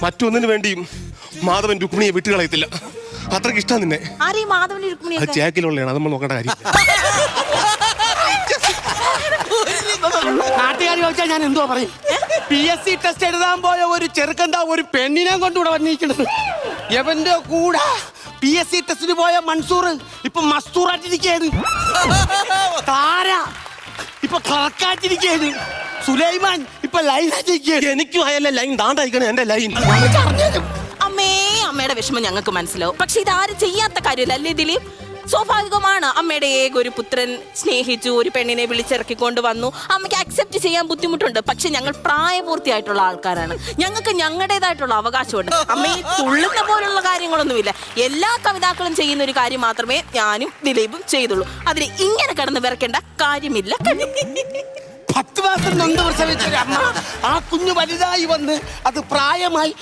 മറ്റൊന്നിനു വേണ്ടിയും മാധവൻ രുക്മിണിയെ വിട്ടുകളയത്തില്ല. അത്രയ്ക്ക് ഇഷ്ടം നിന്നെ. അത് ചേക്കിലുള്ളതാണ്, അത് നമ്മൾ നോക്കേണ്ട കാര്യം. നാട്ടുകാർ ചോദിച്ചാൽ ഞാൻ എന്തോ പറയും? PSC ടെസ്റ്റ് എഴുതാൻ പോയ ഒരു ചെറുക്കന്താ ഒരു പെണ്ണിനെ കൊണ്ടുകൂടെ വന്നിരിക്കുന്നത്. എവന്റെ കൂടെ PSC ടെസ്റ്റിന് പോയ മൻസൂർ ഇപ്പൊ മസ്തൂറായിട്ടിരിക്കുകയാണ്. താര ഇപ്പൊ കറക്കാറ്റിരിക്കുകയാണ്. സുലൈമാൻ ഇപ്പൊ ലൈനായിട്ടിരിക്കുകയാണ്. എനിക്കും അയല്ല ലൈൻ താണ്ടായിക്കണേ എന്റെ ലൈൻ. അമ്മയുടെ വിഷമം ഞങ്ങൾക്ക് മനസ്സിലാവും. പക്ഷെ ഇതാരും ചെയ്യാത്ത കാര്യമല്ല അല്ലേ ദിലീപ്? സ്വാഭാവികമാണ്. അമ്മയുടെ ഏക ഒരു പുത്രൻ സ്നേഹിച്ചു, ഒരു പെണ്ണിനെ വിളിച്ചിറക്കിക്കൊണ്ട് വന്നു. അമ്മയ്ക്ക് അക്സെപ്റ്റ് ചെയ്യാൻ ബുദ്ധിമുട്ടുണ്ട്. പക്ഷെ ഞങ്ങൾ പ്രായപൂർത്തിയായിട്ടുള്ള ആൾക്കാരാണ്. ഞങ്ങൾക്ക് ഞങ്ങളുടേതായിട്ടുള്ള അവകാശമുണ്ട്. അമ്മയെ തുള്ളുന്ന പോലുള്ള കാര്യങ്ങളൊന്നുമില്ല. എല്ലാ കവിതാക്കളും ചെയ്യുന്ന ഒരു കാര്യം മാത്രമേ ഞാനും ദിലീപും ചെയ്തുള്ളൂ. അതിന് ഇങ്ങനെ കിടന്ന് വിറക്കേണ്ട കാര്യമില്ല. 10 മാസം നൊന്ത് പ്രസവിച്ച അമ്മ ആ കുഞ്ഞു വലുതായി വന്ന് അത് പ്രായമായി